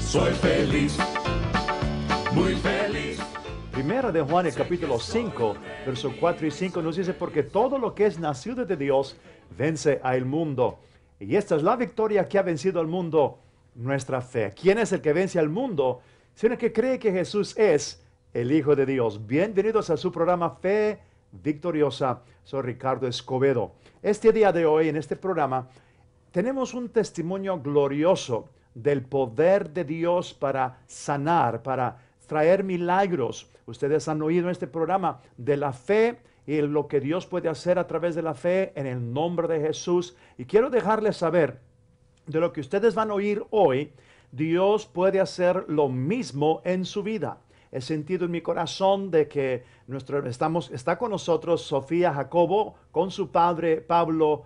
Soy feliz, muy feliz. Primera de Juan, el capítulo 5, versos 4 y 5 nos dice, porque todo lo que es nacido de Dios vence al mundo. Y esta es la victoria que ha vencido al mundo, nuestra fe. ¿Quién es el que vence al mundo? Sino el que cree que Jesús es el Hijo de Dios. Bienvenidos a su programa Fe Victoriosa. Soy Ricardo Escobedo. Este día de hoy, en este programa, tenemos un testimonio glorioso del poder de Dios para sanar, para traer milagros. Ustedes han oído en este programa de la fe y lo que Dios puede hacer a través de la fe en el nombre de Jesús. Y quiero dejarles saber de lo que ustedes van a oír hoy. Dios puede hacer lo mismo en su vida. He sentido en mi corazón de que está con nosotros Sofía Jacobo con su padre Pablo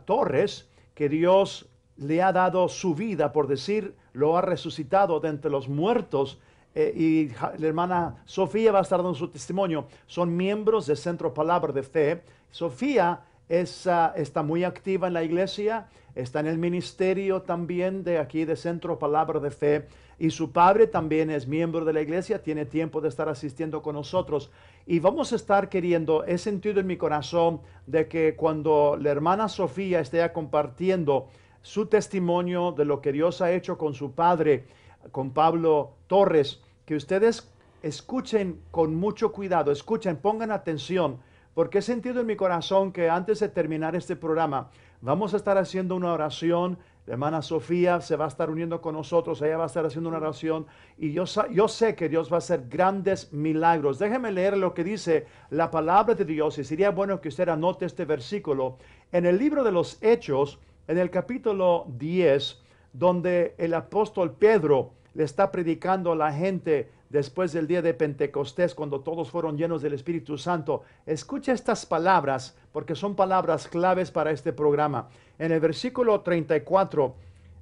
Torres, que Dios le ha dado su vida, por decir, lo ha resucitado de entre los muertos. Y la hermana Sofía va a estar dando su testimonio. Son miembros del Centro Palabra de Fe. Sofía está muy activa en la iglesia, está en el ministerio también de aquí de Centro Palabra de Fe. Y su padre también es miembro de la iglesia, tiene tiempo de estar asistiendo con nosotros. Y vamos a estar queriendo, he sentido en mi corazón de que cuando la hermana Sofía esté compartiendo su testimonio de lo que Dios ha hecho con su padre, con Pablo Torres, que ustedes escuchen con mucho cuidado, escuchen, pongan atención, porque he sentido en mi corazón que antes de terminar este programa, vamos a estar haciendo una oración. La hermana Sofía se va a estar uniendo con nosotros, ella va a estar haciendo una oración, y yo sé que Dios va a hacer grandes milagros. Déjeme leer lo que dice la palabra de Dios, y sería bueno que usted anote este versículo en el libro de los Hechos, en el capítulo 10, donde el apóstol Pedro le está predicando a la gente después del día de Pentecostés, cuando todos fueron llenos del Espíritu Santo. Escucha estas palabras, porque son palabras claves para este programa. En el versículo 34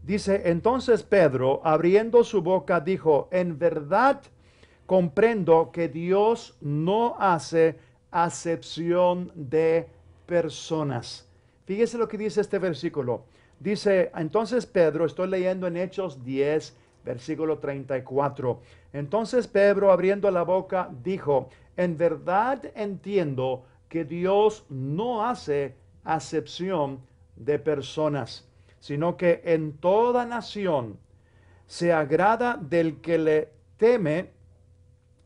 dice, entonces Pedro, abriendo su boca, dijo, en verdad comprendo que Dios no hace acepción de personas. Fíjese lo que dice este versículo. Dice, entonces Pedro, estoy leyendo en Hechos 10, versículo 34. Entonces Pedro, abriendo la boca, dijo, en verdad entiendo que Dios no hace acepción de personas, sino que en toda nación se agrada del que le teme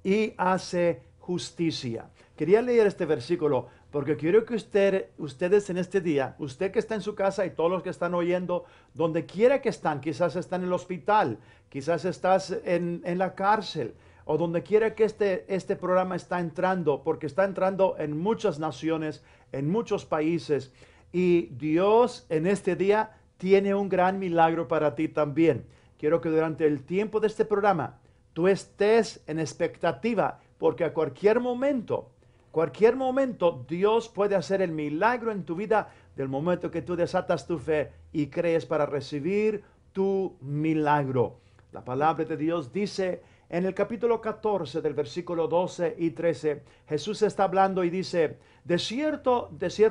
y hace justicia. Quería leer este versículo porque quiero que ustedes en este día, usted que está en su casa y todos los que están oyendo, donde quiera que están, quizás están en el hospital, quizás estás en la cárcel, o donde quiera que este programa está entrando, porque está entrando en muchas naciones, en muchos países, y Dios en este día tiene un gran milagro para ti también. Quiero que durante el tiempo de este programa tú estés en expectativa, porque a cualquier momento Dios puede hacer el milagro en tu vida del momento que tú desatas tu fe y crees para recibir tu milagro. La palabra de Dios dice en el capítulo 14 del versículo 12 y 13, Jesús está hablando y dice, de cierto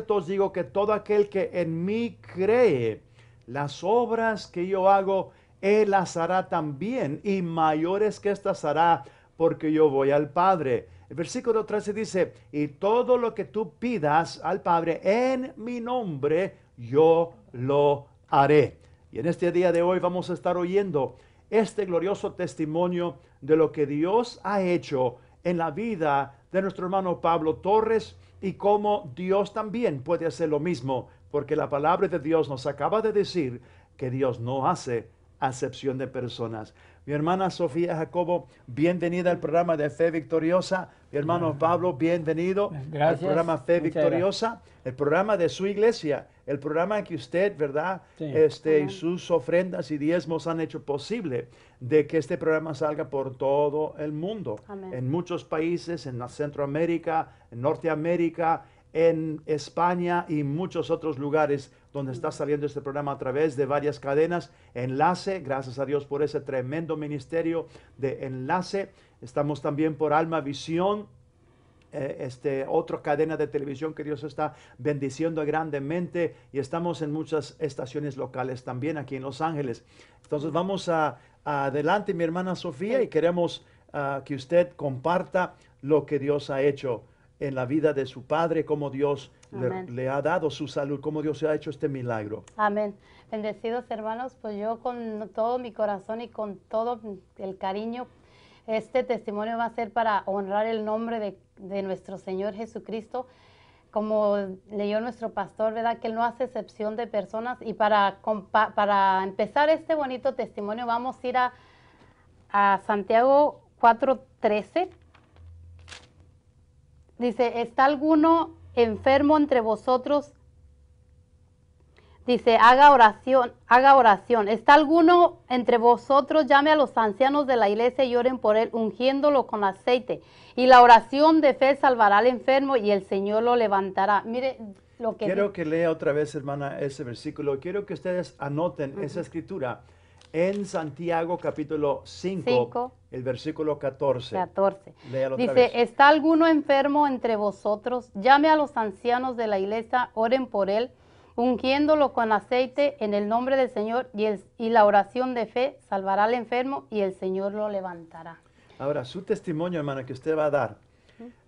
os digo que todo aquel que en mí cree, las obras que yo hago, él las hará también, y mayores que estas hará, porque yo voy al Padre. El versículo 13 dice, y todo lo que tú pidas al Padre en mi nombre, yo lo haré. Y en este día de hoy vamos a estar oyendo este glorioso testimonio de lo que Dios ha hecho en la vida de nuestro hermano Pablo Torres, y cómo Dios también puede hacer lo mismo, porque la palabra de Dios nos acaba de decir que Dios no hace acepción de personas. Mi hermana Sofía Jacobo, bienvenida al programa de Fe Victoriosa. Mi hermano Pablo, bienvenido al programa Fe Victoriosa, el programa de su iglesia, el programa que usted, ¿verdad? Sí. Y sus ofrendas y diezmos han hecho posible de que este programa salga por todo el mundo. Amén. En muchos países, en Centroamérica, en Norteamérica, en España y muchos otros lugares donde está saliendo este programa a través de varias cadenas. Enlace, gracias a Dios por ese tremendo ministerio de Enlace. Estamos también por Alma Visión otra cadena de televisión que Dios está bendiciendo grandemente y estamos en muchas estaciones locales también aquí en Los Ángeles. Entonces vamos adelante, mi hermana Sofía, y queremos que usted comparta lo que Dios ha hecho en la vida de su padre, cómo Dios le ha dado su salud, cómo Dios ha hecho este milagro. Amén. Bendecidos hermanos, pues yo con todo mi corazón y con todo el cariño, este testimonio va a ser para honrar el nombre de nuestro Señor Jesucristo. Como leyó nuestro pastor, ¿verdad? Que Él no hace excepción de personas. Y para empezar este bonito testimonio vamos a ir a Santiago 4:13. Dice, ¿está alguno enfermo entre vosotros? Dice, haga oración. ¿Está alguno entre vosotros? Llame a los ancianos de la iglesia y oren por él, ungiéndolo con aceite. Y la oración de fe salvará al enfermo y el Señor lo levantará. Mire lo que... Quiero que lea otra vez, hermana, ese versículo. Quiero que ustedes anoten esa escritura en Santiago capítulo 5, el versículo 14. Léalo otra vez. Dice, ¿está alguno enfermo entre vosotros? Llame a los ancianos de la iglesia, oren por él, ungiéndolo con aceite en el nombre del Señor, y la oración de fe salvará al enfermo y el Señor lo levantará. Ahora, su testimonio, hermana, que usted va a dar,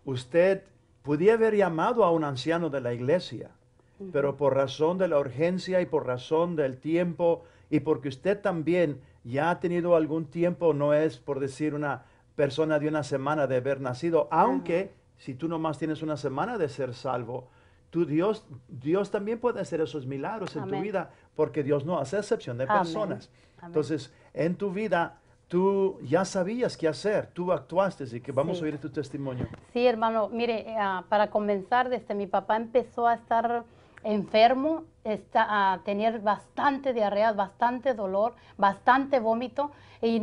usted podía haber llamado a un anciano de la iglesia, pero por razón de la urgencia y por razón del tiempo y porque usted también ya ha tenido algún tiempo, no es por decir una persona de una semana de haber nacido, aunque si tú nomás tienes una semana de ser salvo, Dios también puede hacer esos milagros en tu vida, porque Dios no hace excepción de personas. Entonces, en tu vida, tú ya sabías qué hacer, tú actuaste, y que vamos a oír tu testimonio. Sí, hermano, mire, para comenzar, mi papá empezó a estar enfermo, a tener bastante diarrea, bastante dolor, bastante vómito, y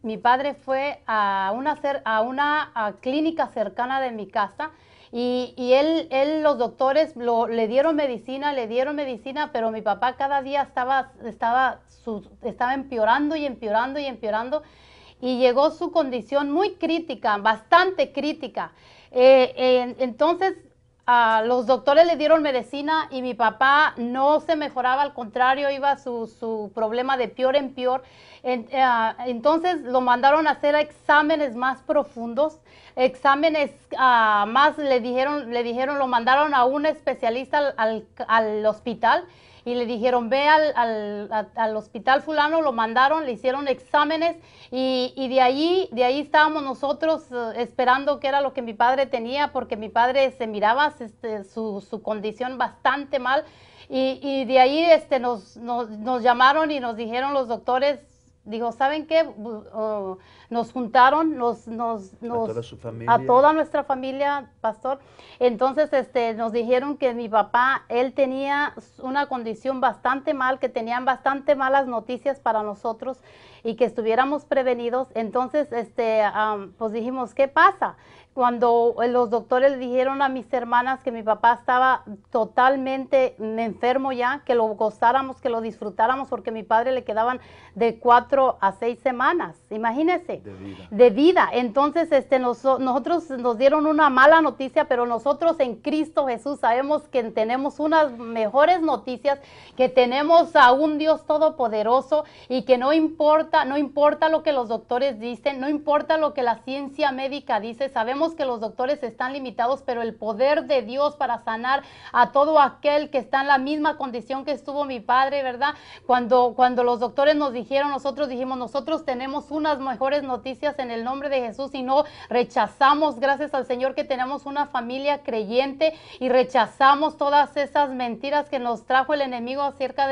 mi padre fue a una clínica cercana de mi casa. Y los doctores le dieron medicina, pero mi papá cada día estaba empeorando y empeorando y empeorando, y llegó su condición muy crítica, bastante crítica. Entonces los doctores le dieron medicina y mi papá no se mejoraba, al contrario, iba su problema de peor en peor. Entonces lo mandaron a hacer exámenes más profundos, exámenes más, le dijeron, lo mandaron a un especialista al hospital, y le dijeron, ve al hospital fulano, lo mandaron, le hicieron exámenes, y de ahí estábamos nosotros esperando qué era lo que mi padre tenía, porque mi padre se miraba su condición bastante mal, y de ahí nos llamaron y nos dijeron los doctores. Digo, ¿saben qué? Nos juntaron, a toda nuestra familia, pastor. Entonces, nos dijeron que mi papá, él tenía una condición bastante mal, que tenían bastante malas noticias para nosotros y que estuviéramos prevenidos. Entonces, pues dijimos, ¿qué pasa? Cuando los doctores le dijeron a mis hermanas que mi papá estaba totalmente enfermo ya, que lo gozáramos, que lo disfrutáramos, porque a mi padre le quedaban de 4 a 6 semanas, imagínense, de vida. Entonces, nosotros nos dieron una mala noticia, pero nosotros en Cristo Jesús sabemos que tenemos unas mejores noticias, que tenemos a un Dios todopoderoso, y que no importa lo que los doctores dicen, no importa lo que la ciencia médica dice. Sabemos que los doctores están limitados, pero el poder de Dios para sanar a todo aquel que está en la misma condición que estuvo mi padre, ¿verdad? Cuando los doctores nos dijeron, nosotros dijimos, nosotros tenemos unas mejores noticias en el nombre de Jesús, y no rechazamos, gracias al Señor, que tenemos una familia creyente, y rechazamos todas esas mentiras que nos trajo el enemigo acerca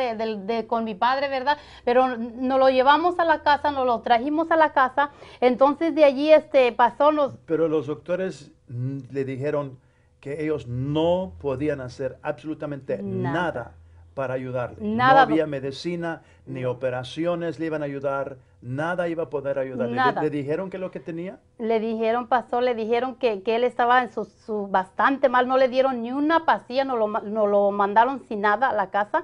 con mi padre, ¿verdad? Pero nos lo llevamos a la casa, nos lo trajimos a la casa. Entonces de allí pasó Pero los doctores le dijeron que ellos no podían hacer absolutamente nada para ayudarle. No había medicina, ni operaciones le iban a ayudar, nada iba a poder ayudarle. ¿Le dijeron que lo que tenía? Le dijeron, pastor, le dijeron que él estaba en bastante mal, no le dieron ni una pastilla, nos lo mandaron sin nada a la casa.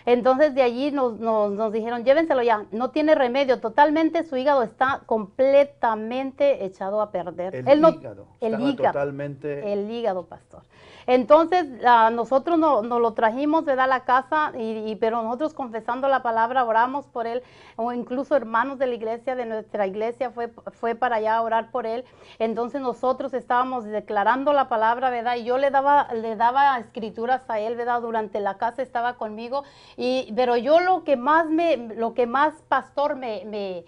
Entonces de allí nos dijeron, llévenselo ya, no tiene remedio, totalmente su hígado está completamente echado a perder. El Él no- hígado. el Estaba hígado, totalmente... el hígado, pastor. Entonces nosotros nos lo trajimos, ¿verdad?, a la casa, pero nosotros confesando la palabra, oramos por él, o incluso hermanos de la iglesia, de nuestra iglesia, fue para allá a orar por él. Entonces nosotros estábamos declarando la palabra, ¿verdad? Y yo le daba escrituras a él, ¿verdad? Durante la casa estaba conmigo, pero yo lo que más, pastor, me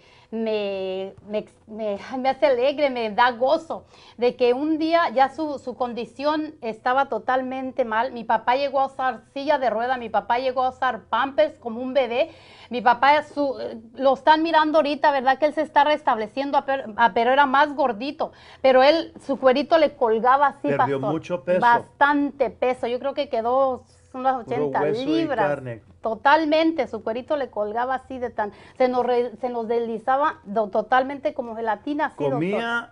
hace alegre, me da gozo, de que un día ya su condición estaba totalmente mal. Mi papá llegó a usar silla de rueda, mi papá llegó a usar pampers como un bebé. Mi papá, lo están mirando ahorita, ¿verdad? Que él se está restableciendo, pero era más gordito. Pero su cuerito le colgaba así, Perdió pastor. mucho peso. Bastante peso. Yo creo que quedó unas Puro 80 hueso y libras. carne. Totalmente, su cuerito le colgaba así se nos deslizaba totalmente como gelatina, así, doctor.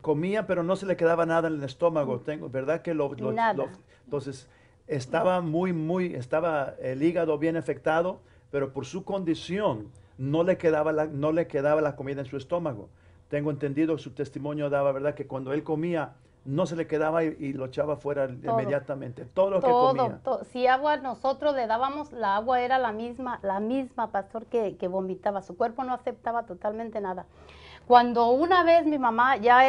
Comía, pero no se le quedaba nada en el estómago. ¿Verdad que Nada. entonces estaba estaba el hígado bien afectado, pero por su condición no le quedaba la comida en su estómago. Tengo entendido, su testimonio daba, ¿verdad?, que cuando él comía no se le quedaba y lo echaba fuera inmediatamente. Todo lo que comía. Si agua nosotros le dábamos, la agua era la misma, pastor, que vomitaba. Su cuerpo no aceptaba totalmente nada. Cuando una vez mi mamá, ya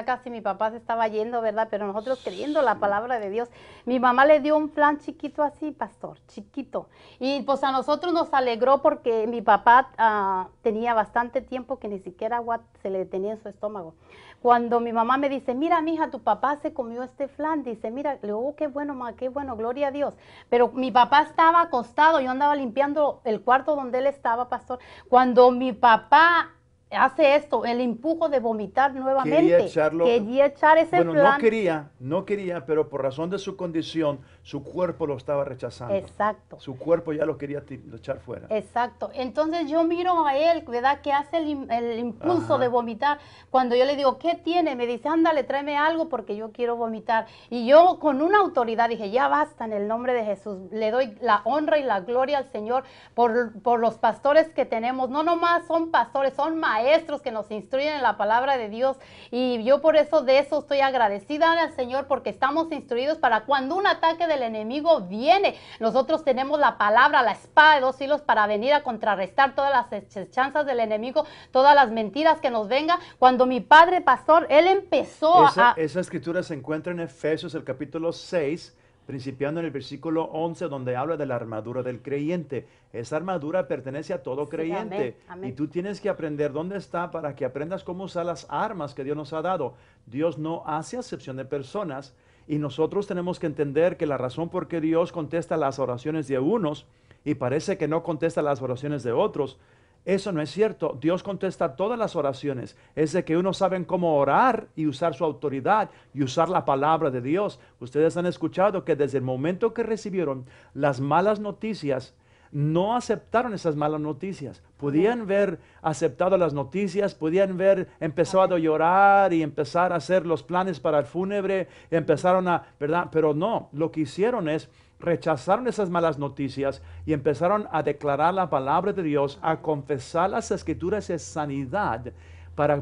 casi mi papá se estaba yendo, ¿verdad? Pero nosotros creyendo la palabra de Dios, mi mamá le dio un plan chiquito así, pastor, chiquito. Y pues a nosotros nos alegró porque mi papá tenía bastante tiempo que ni siquiera agua se le detenía en su estómago. Cuando mi mamá me dice, mira, mija, tu papá se comió este flan, dice, mira, le digo, oh, qué bueno, ma, qué bueno, gloria a Dios. Pero mi papá estaba acostado, yo andaba limpiando el cuarto donde él estaba, pastor. Cuando mi papá hace esto, el empujo de vomitar nuevamente, quería echar ese bueno, flan. no quería, pero por razón de su condición, su cuerpo lo estaba rechazando. Exacto. Su cuerpo ya lo quería echar fuera. Exacto. Entonces yo miro a él, ¿verdad?, que hace el impulso Ajá. de vomitar. Cuando yo le digo, ¿qué tiene? Me dice, ándale, tráeme algo porque yo quiero vomitar. Y yo con una autoridad dije, ya basta, en el nombre de Jesús. Le doy la honra y la gloria al Señor por los pastores que tenemos. No nomás son pastores, son maestros que nos instruyen en la palabra de Dios. Y yo por eso estoy agradecida al Señor, porque estamos instruidos para cuando un ataque del enemigo viene, nosotros tenemos la palabra, la espada de dos filos para venir a contrarrestar todas las chanzas del enemigo, todas las mentiras que nos vengan. Cuando mi padre pastor, él empezó Esa escritura se encuentra en Efesios, el capítulo 6, principiando en el versículo 11, donde habla de la armadura del creyente. Esa armadura pertenece a todo creyente. Amén, amén. Y tú tienes que aprender dónde está para que aprendas cómo usar las armas que Dios nos ha dado. Dios no hace acepción de personas. Y nosotros tenemos que entender que la razón por qué Dios contesta las oraciones de unos y parece que no contesta las oraciones de otros, eso no es cierto. Dios contesta todas las oraciones. Es de que unos saben cómo orar y usar su autoridad y usar la palabra de Dios. Ustedes han escuchado que desde el momento que recibieron las malas noticias, no aceptaron esas malas noticias. Podían ver aceptado las noticias, podían ver empezado a llorar y empezar a hacer los planes para el fúnebre, empezaron ¿verdad? Pero no, lo que hicieron es rechazaron esas malas noticias y empezaron a declarar la palabra de Dios, a confesar las escrituras de sanidad,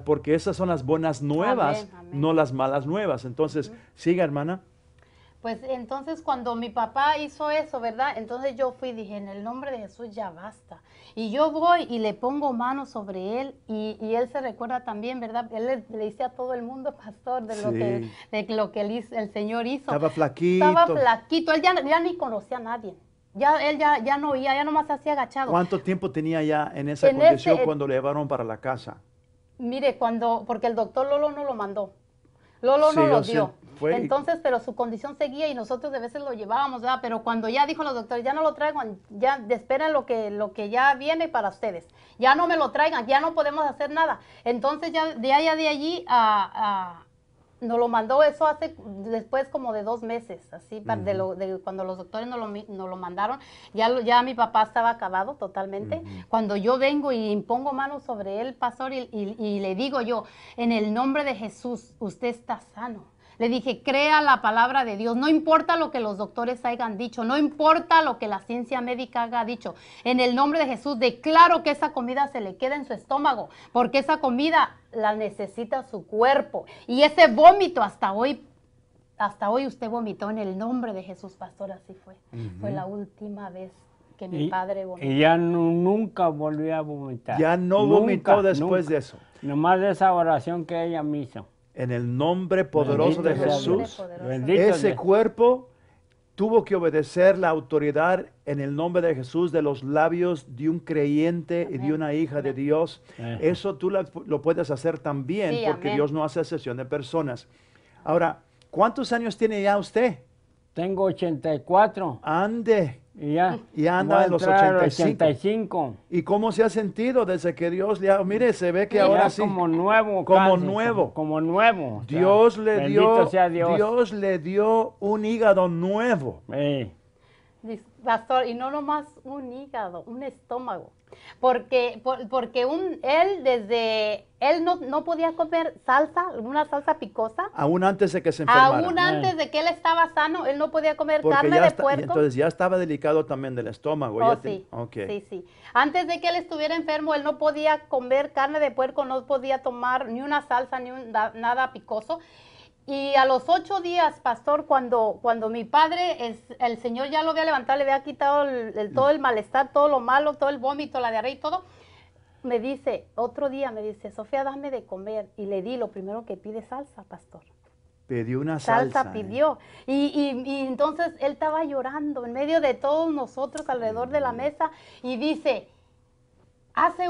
porque esas son las buenas nuevas, Amén, amén. no las malas nuevas. Entonces, siga, hermana. Pues entonces cuando mi papá hizo eso, ¿verdad? Entonces yo fui y dije, en el nombre de Jesús ya basta. Y yo voy y le pongo manos sobre él y él se recuerda también, ¿verdad? Él le dice a todo el mundo, pastor, de lo que el Señor hizo. Estaba flaquito. Estaba flaquito, él ya ni conocía a nadie. Él ya no oía, ya nomás se hacía agachado. ¿Cuánto tiempo tenía ya en esa condición cuando le llevaron para la casa? Mire, porque el doctor Lolo no lo mandó. Lolo no lo dio. Entonces, pero su condición seguía y nosotros de veces lo llevábamos, ¿verdad? Pero cuando ya dijo los doctores, ya no lo traigan, ya esperen lo que ya viene para ustedes. Ya no me lo traigan, ya no podemos hacer nada. Entonces, ya de allí nos lo mandó eso después como de 2 meses, así, de cuando los doctores nos lo mandaron, ya mi papá estaba acabado totalmente. Cuando yo vengo y impongo manos sobre él, pastor, y le digo yo, en el nombre de Jesús, usted está sano. Le dije, crea la palabra de Dios. No importa lo que los doctores hayan dicho. No importa lo que la ciencia médica haya dicho. En el nombre de Jesús declaro que esa comida se le queda en su estómago. Porque esa comida la necesita su cuerpo. Y ese vómito hasta hoy usted vomitó en el nombre de Jesús, pastor. Así fue. Fue la última vez que mi padre vomitó. Y ya nunca volvió a vomitar. Ya no Nunca, vomitó después nunca. de eso. Nomás de esa oración que ella me hizo. En el nombre poderoso de Bendito sea Jesús, Dios. Bendito ese Dios. cuerpo tuvo que obedecer la autoridad en el nombre de Jesús de los labios de un creyente y de una hija de Dios. Eso tú lo puedes hacer también, Sí, porque amén. Dios no hace excepción de personas. Ahora, ¿cuántos años tiene ya usted? Tengo 84 Ande. y ya. Ya anda voy a en los entrar a 85. 85. ¿Y cómo se ha sentido desde que Dios le ha... Mire, se ve que Ya ahora sí. como nuevo. Como casi, nuevo. Como nuevo. o sea, Dios le bendito dio, sea Dios. Dios le dio un hígado nuevo. Dice, pastor, y no nomás un hígado, un estómago. Porque él no podía comer una salsa picosa. Aún antes de que se enfermara. Aún antes de que él estaba sano, él no podía comer Porque carne ya de está- puerco. entonces ya estaba delicado también del estómago. Oh, ya sí, ok. sí. Antes de que él estuviera enfermo, él no podía comer carne de puerco, no podía tomar ni una salsa, nada picoso. Y a los 8 días, pastor, cuando mi padre, el Señor ya lo había levantado, le había quitado todo el malestar, todo lo malo, todo el vómito, la diarrea y todo, me dice, otro día me dice, Sofía, dame de comer. Y le di, lo primero que pide salsa, pastor. Pidió una Salsa salsa. pidió. Y entonces él estaba llorando en medio de todos nosotros alrededor de la mesa y dice, hace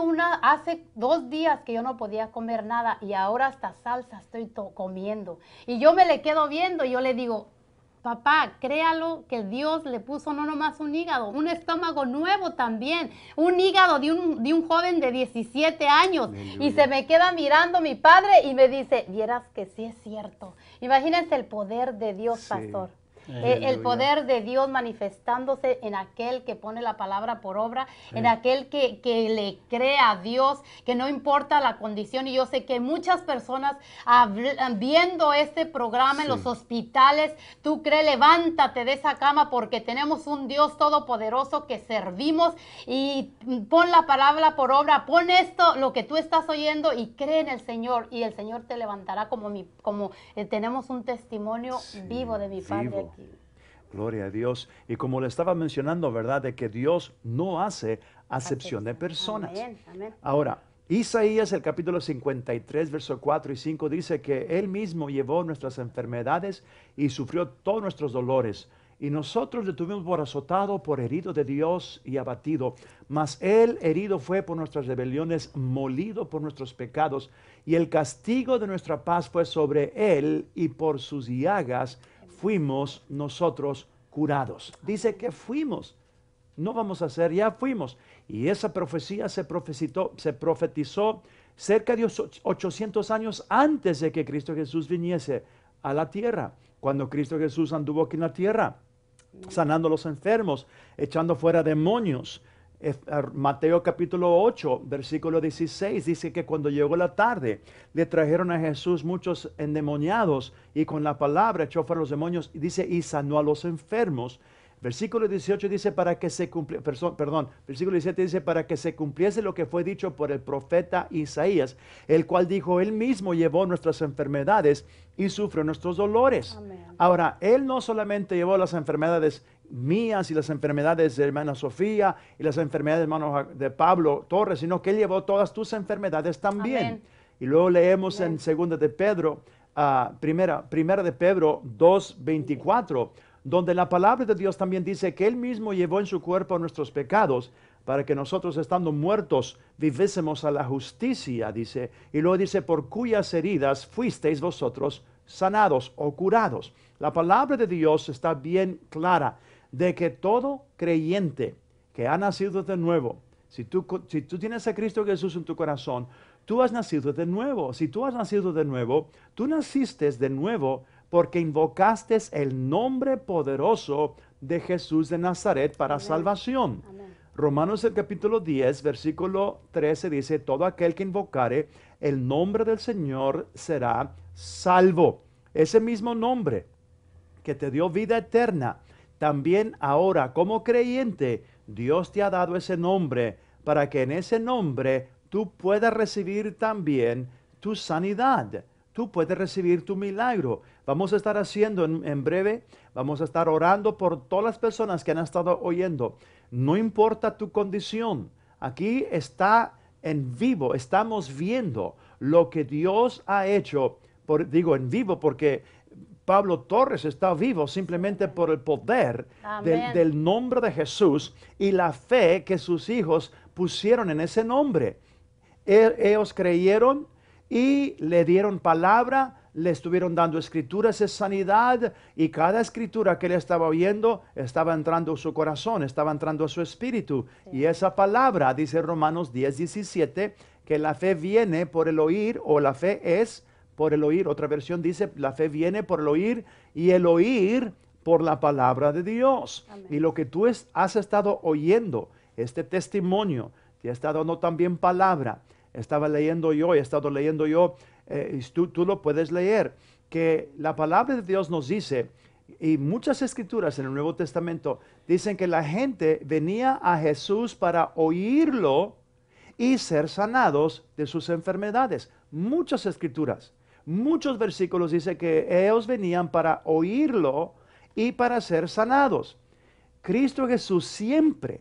2 días que yo no podía comer nada y ahora hasta salsa estoy comiendo. Y yo me le quedo viendo y yo le digo, papá, créalo que Dios le puso no nomás un hígado, un estómago nuevo también, un hígado de un joven de 17 años. Y se me queda mirando mi padre y me dice, vieras que sí es cierto. Imagínense el poder de Dios, Sí. pastor. Aleluya. El poder de Dios manifestándose en aquel que pone la palabra por obra, en aquel que le cree a Dios, que no importa la condición. Y yo sé que muchas personas viendo este programa en Sí. los hospitales, tú crees, levántate de esa cama porque tenemos un Dios todopoderoso que servimos y pon la palabra por obra, pon esto, lo que tú estás oyendo y cree en el Señor y el Señor te levantará como tenemos un testimonio vivo de mi padre vivo. aquí. Gloria a Dios. Y como le estaba mencionando, ¿verdad? De que Dios no hace acepción de personas. Amén, amén. Ahora, Isaías, el capítulo 53, verso 4 y 5, dice que Él mismo llevó nuestras enfermedades y sufrió todos nuestros dolores. Y nosotros le tuvimos por azotado, por herido de Dios y abatido. Mas Él herido fue por nuestras rebeliones, molido por nuestros pecados. Y el castigo de nuestra paz fue sobre Él, y por sus llagas fuimos nosotros curados. Dice que fuimos. No vamos a ser, ya fuimos. Y esa profecía se profetizó cerca de 800 años antes de que Cristo Jesús viniese a la tierra. Cuando Cristo Jesús anduvo aquí en la tierra, sanando a los enfermos, echando fuera demonios. Mateo capítulo 8, versículo 16, dice que cuando llegó la tarde, le trajeron a Jesús muchos endemoniados y con la palabra echó fuera los demonios, y dice, y sanó a los enfermos. Versículo 18 dice para que se versículo 17 dice para que se cumpliese lo que fue dicho por el profeta Isaías, el cual dijo, Él mismo llevó nuestras enfermedades y sufrió nuestros dolores. Amén. Ahora, Él no solamente llevó las enfermedades mías y las enfermedades de hermana Sofía y las enfermedades de hermano de Pablo Torres, sino que Él llevó todas tus enfermedades también. Amén. Y luego leemos Amén. en segunda de Pedro, primera de Pedro 2:24, donde la palabra de Dios también dice que Él mismo llevó en su cuerpo nuestros pecados para que nosotros, estando muertos, viviésemos a la justicia, dice. Y luego dice, por cuyas heridas fuisteis vosotros sanados o curados. La palabra de Dios está bien clara de que todo creyente que ha nacido de nuevo, si tú tienes a Cristo Jesús en tu corazón, tú has nacido de nuevo. Si tú has nacido de nuevo, tú naciste de nuevo porque invocaste el nombre poderoso de Jesús de Nazaret para Amén. salvación. Amén. Romanos el capítulo 10, versículo 13 dice, todo aquel que invocare el nombre del Señor será salvo. ese mismo nombre que te dio vida eterna, también ahora como creyente, Dios te ha dado ese nombre para que en ese nombre tú puedas recibir también tu sanidad. Tú puedes recibir tu milagro. Vamos a estar haciendo en breve, vamos a estar orando por todas las personas que han estado oyendo. No importa tu condición, aquí está en vivo, estamos viendo lo que Dios ha hecho. Digo en vivo porque Pablo Torres está vivo simplemente por el poder del nombre de Jesús y la fe que sus hijos pusieron en ese nombre. Ellos creyeron y le dieron palabra, le estuvieron dando escrituras de sanidad y cada escritura que él estaba oyendo estaba entrando a su corazón, estaba entrando a su espíritu. Sí. Y esa palabra, dice Romanos 10:17, que la fe viene por el oír, o la fe es por el oír. Otra versión dice, la fe viene por el oír y el oír por la palabra de Dios. Amén. Y lo que tú has estado oyendo, este testimonio, te ha estado dando también palabra. Estaba leyendo yo, he estado leyendo yo, tú lo puedes leer, que la palabra de Dios nos dice, y muchas escrituras en el Nuevo Testamento dicen que la gente venía a Jesús para oírlo y ser sanados de sus enfermedades. Muchas escrituras, muchos versículos dicen que ellos venían para oírlo y para ser sanados. Cristo Jesús siempre,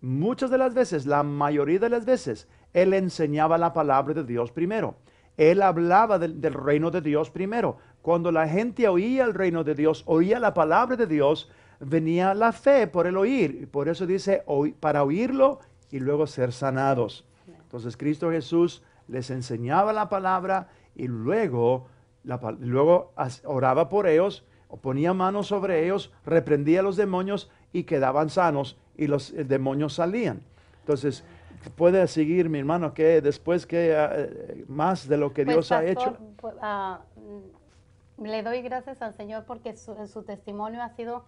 muchas de las veces, la mayoría de las veces, Él enseñaba la palabra de Dios primero. Él hablaba del reino de Dios primero. Cuando la gente oía el reino de Dios, oía la palabra de Dios, venía la fe por el oír. Por eso dice, para oírlo y luego ser sanados. Entonces Cristo Jesús les enseñaba la palabra y luego oraba por ellos, ponía manos sobre ellos, reprendía a los demonios y quedaban sanos y los demonios salían. Entonces, puede seguir, mi hermano, que después que más de lo que Dios ha hecho. Le doy gracias al Señor porque su testimonio ha sido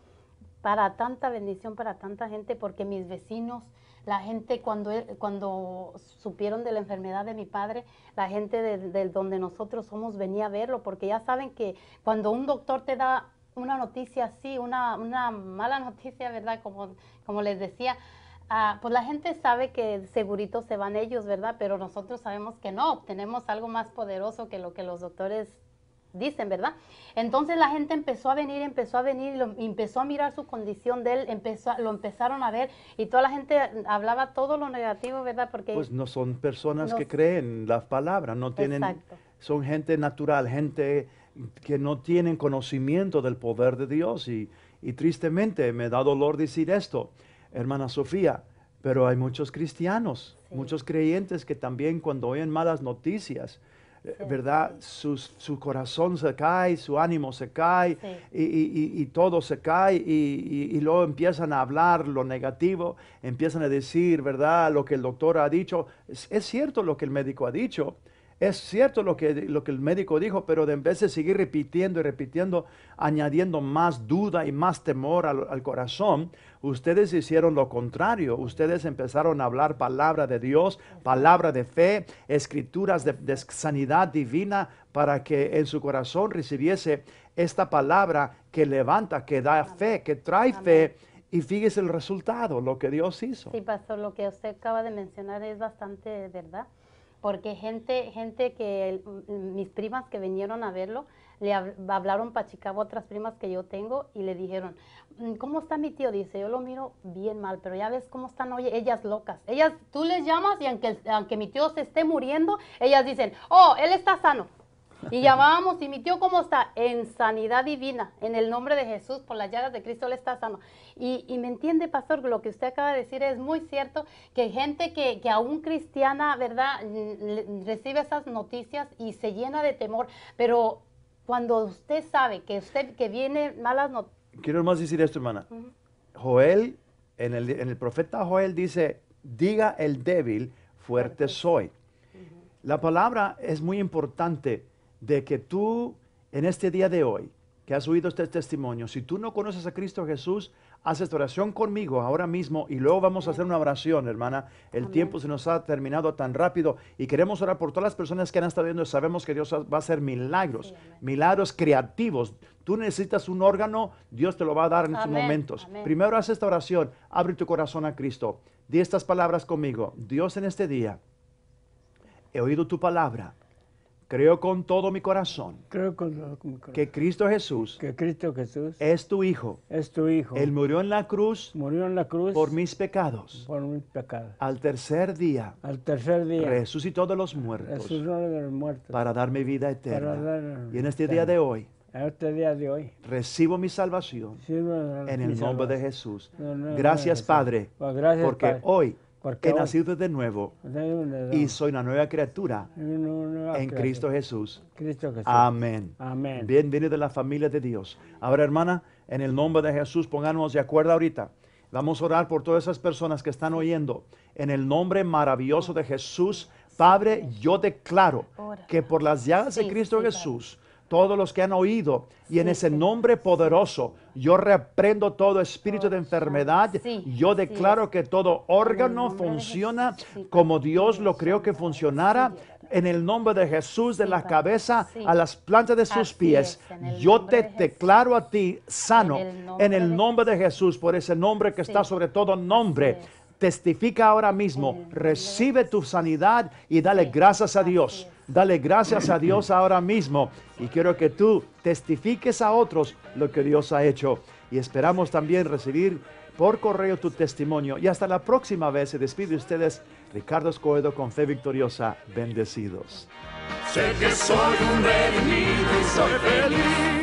para tanta bendición, para tanta gente, porque mis vecinos, la gente cuando supieron de la enfermedad de mi padre, la gente de donde nosotros somos venía a verlo, porque ya saben que cuando un doctor te da una noticia así, una mala noticia, ¿verdad? Como les decía, pues la gente sabe que segurito se van ellos, ¿verdad? Pero nosotros sabemos que no, tenemos algo más poderoso que lo que los doctores dicen, ¿verdad? Entonces la gente empezó a venir, y empezó a mirar su condición de él, lo empezaron a ver y toda la gente hablaba todo lo negativo, ¿verdad? Porque pues no son personas que creen las palabras, no tienen, exacto, son gente natural, gente que no tienen conocimiento del poder de Dios y tristemente me da dolor decir esto, hermana Sofía, pero hay muchos cristianos, sí, muchos creyentes que también cuando oyen malas noticias, sí, ¿verdad? Su corazón se cae, su ánimo se cae, sí, y todo se cae y luego empiezan a hablar lo negativo, empiezan a decir, ¿verdad? Lo que el doctor ha dicho, es cierto lo que el médico ha dicho, es cierto lo que el médico dijo, pero en vez de seguir repitiendo y repitiendo, añadiendo más duda y más temor al corazón, ustedes hicieron lo contrario. Ustedes empezaron a hablar palabra de Dios, palabra de fe, escrituras de sanidad divina para que en su corazón recibiese esta palabra que levanta, que da fe, que trae fe. Y fíjese el resultado, lo que Dios hizo. Sí, pastor, lo que usted acaba de mencionar es bastante verdad. Porque gente que, mis primas que vinieron a verlo, le hablaron para Chicago a otras primas que yo tengo y le dijeron, ¿cómo está mi tío? Dice, yo lo miro bien mal, pero ya ves cómo están, oye, ellas locas. Ellas, tú les llamas y aunque mi tío se esté muriendo, ellas dicen, oh, él está sano. Y llamábamos, y mi tío, ¿cómo está? En sanidad divina, en el nombre de Jesús, por las llagas de Cristo, él está sano. Y me entiende, pastor, lo que usted acaba de decir es muy cierto, que gente que aún cristiana, ¿verdad?, recibe esas noticias y se llena de temor, pero cuando usted sabe que viene malas noticias. Quiero más decir esto, hermana. Joel, en el profeta Joel dice, diga el débil, fuerte soy. La palabra es muy importante de que tú, en este día de hoy, que has oído este testimonio, si tú no conoces a Cristo Jesús, haz esta oración conmigo ahora mismo y luego vamos a hacer una oración, hermana. El tiempo se nos ha terminado tan rápido y queremos orar por todas las personas que han estado viendo. Sabemos que Dios va a hacer milagros, milagros creativos. Tú necesitas un órgano, Dios te lo va a dar en estos momentos. Primero haz esta oración, abre tu corazón a Cristo. Di estas palabras conmigo. Dios, en este día, he oído tu palabra. Creo con todo mi corazón Creo con todo mi corazón que Cristo Jesús que Cristo Jesús es tu Hijo. es tu Hijo. Él murió en la cruz Murió en la cruz por mis pecados. por mis pecados. Al tercer día Al tercer día resucitó de los muertos resucitó de los muertos. para darme vida Para eterna. darnos Y en este vida día de hoy En este día de hoy, recibo mi salvación sirve en mi el nombre de salvación. Jesús. En el nombre de Gracias, Jesús. Padre, Pues gracias, porque Padre, hoy porque he hoy nacido de nuevo y soy una nueva criatura en Cristo Jesús. Cristo Jesús. Amén. Amén. Bienvenido a la familia de Dios. Ahora, hermana, en el nombre de Jesús, pongámonos de acuerdo ahorita. Vamos a orar por todas esas personas que están oyendo. En el nombre maravilloso de Jesús, Padre, yo declaro que por las llagas de Cristo Jesús, todos los que han oído, y en ese nombre poderoso, yo reprendo todo espíritu de enfermedad. Yo declaro que todo órgano funciona como Dios lo creó que funcionara. En el nombre de Jesús, de la cabeza a las plantas de sus pies, yo te declaro a ti sano. En el nombre de Jesús, por ese nombre que está sobre todo nombre. Testifica ahora mismo, recibe tu sanidad y dale gracias a Dios. Dale gracias a Dios ahora mismo. Y quiero que tú testifiques a otros lo que Dios ha hecho. Y esperamos también recibir por correo tu testimonio. Y hasta la próxima vez se despide ustedes Ricardo Escobedo con Fe Victoriosa. Bendecidos. Sé que soy un redimido y soy feliz.